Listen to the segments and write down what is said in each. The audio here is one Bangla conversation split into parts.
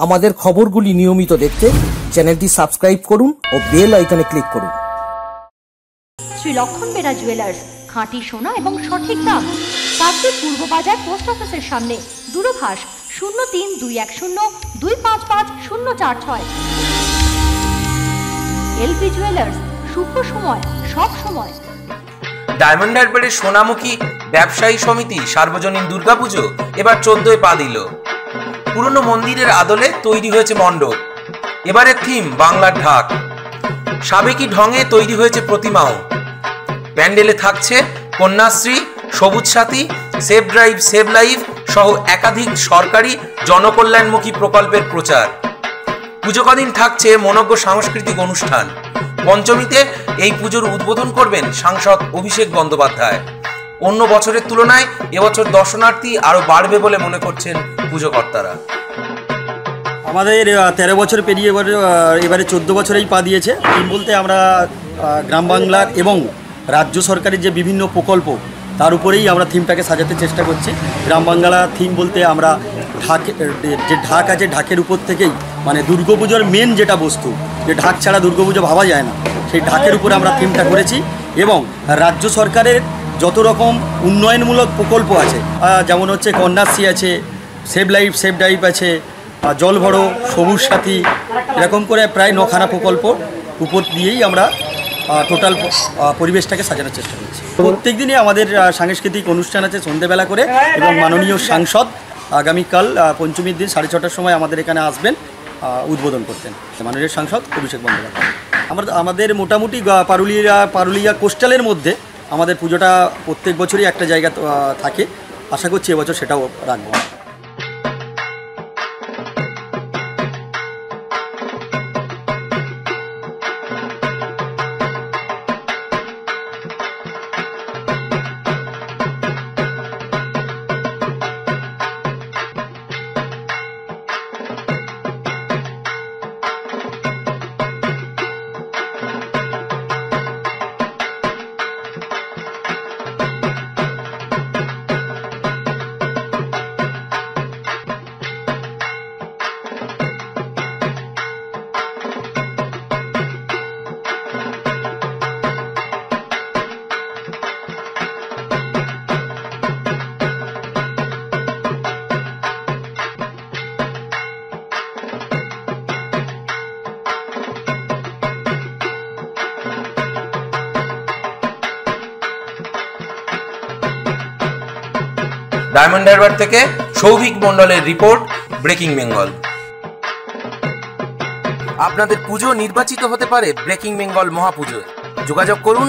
আমাদের খবরগুলি নিয়মিত দেখতে চ্যানেলটি সাবস্ক্রাইব করুন ও বেল আইকনে ক্লিক করুন। শ্রী লক্ষণ বেরা জুয়েলার্স, খাঁটি সোনা এবং সঠিক দাম। কাকদ্বীপ পূর্ব বাজার পোস্ট অফিসের সামনে, দূরভাষ 03-210-255-046। এলপি জুয়েলার্স, শুভ সময় সব সময়। ডায়মন্ড হারবারের সোনামুখী ব্যবসায়ী সমিতি সার্বজনীন দুর্গাপুজো এবার 14 পা দিল। পুরনো মন্দিরের আদলে তৈরি হয়েছে মণ্ডপ। এবারের থিম বাংলার ঢাক। সাবেকি ঢঙে তৈরি হয়েছে প্রতিমাও। প্যান্ডেলে থাকছে কন্যাশ্রী, সবুজ সাথী, সেভ ড্রাইভ সেভ লাইফ সহ একাধিক সরকারি জনকল্যাণমুখী প্রকল্পের প্রচার। পুজো কদিন থাকছে মনোজ্ঞ সাংস্কৃতিক অনুষ্ঠান। পঞ্চমীতে এই পুজোর উদ্বোধন করবেন সাংসদ অভিষেক বন্দ্যোপাধ্যায়। অন্য বছরের তুলনায় এবছর দর্শনার্থী আরো বাড়বে বলে মনে করছেন পুজোকর্তারা। আমাদের 13 বছর পেরিয়ে এবারে 14 বছরেই পা দিয়েছে। থিম বলতে আমরা গ্রাম বাংলার এবং রাজ্য সরকারের যে বিভিন্ন প্রকল্প তার উপরেই আমরা থিমটাকে সাজাতে চেষ্টা করছি। গ্রাম বাংলা থিম বলতে আমরা যে ঢাক আছে, ঢাকের উপর থেকেই মানে দুর্গাপুজোর মেন যেটা বস্তু, যে ঢাক ছাড়া দুর্গাপুজো ভাবা যায় না, সেই ঢাকের উপরে আমরা থিমটা করেছি। এবং রাজ্য সরকারের যত রকম উন্নয়নমূলক প্রকল্প আছে, যেমন হচ্ছে কন্যাশ্রী আছে, সেভ লাইফ সেভ ড্রাইভ আছে, জল ভরো, সবুজ সাথী, এরকম করে প্রায় 9খানা প্রকল্প উপর দিয়েই আমরা টোটাল পরিবেশটাকে সাজানোর চেষ্টা করছি। প্রত্যেক দিনই আমাদের সাংস্কৃতিক অনুষ্ঠান আছে সন্ধ্যেবেলা করে, এবং মাননীয় সাংসদ আগামীকাল পঞ্চমীর দিন 6:30টার সময় আমাদের এখানে আসবেন উদ্বোধন করতেন, মাননীয় সাংসদ অভিষেক বন্দ্যোপাধ্যায়। আমাদের মোটামুটি পারুলিয়া কোস্টালের মধ্যে আমাদের পুজোটা প্রত্যেক বছরই একটা জায়গা থাকে। আশা করছি এবছর সেটাও রাখবো। ডায়মন্ড হারবার থেকে সৌভিক মণ্ডলের রিপোর্ট, ব্রেকিং বেঙ্গল। আপনাদের পুজো নির্বাচিত হতে পারে ব্রেকিং বেঙ্গল মহাপুজোয়। যোগাযোগ করুন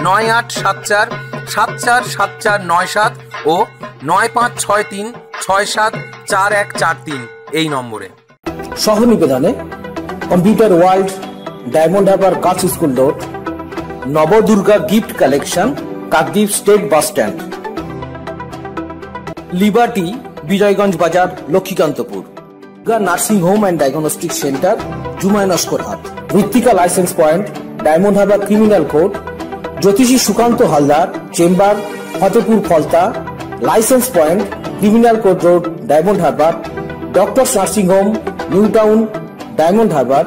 9874747497 ও 9563674143 এই নম্বরে। সহ নিবেদনে computer world, Diamond Harbour girls school road, Nabadurga gift collection, Kakdwip state bus stand, liberty, Bijayganj Bazar, Lakshmikantapur, nursing home and diagnostic centre, জুমায় Naskarhat, Ritwika licence point, Diamond Harbour criminal court, জ্যোতিষী Sukanta Haldar chamber, Fatehpur Falta, licence point, criminal court road, Diamond Harbour, doctors nursing home, New Town, Diamond Harbour,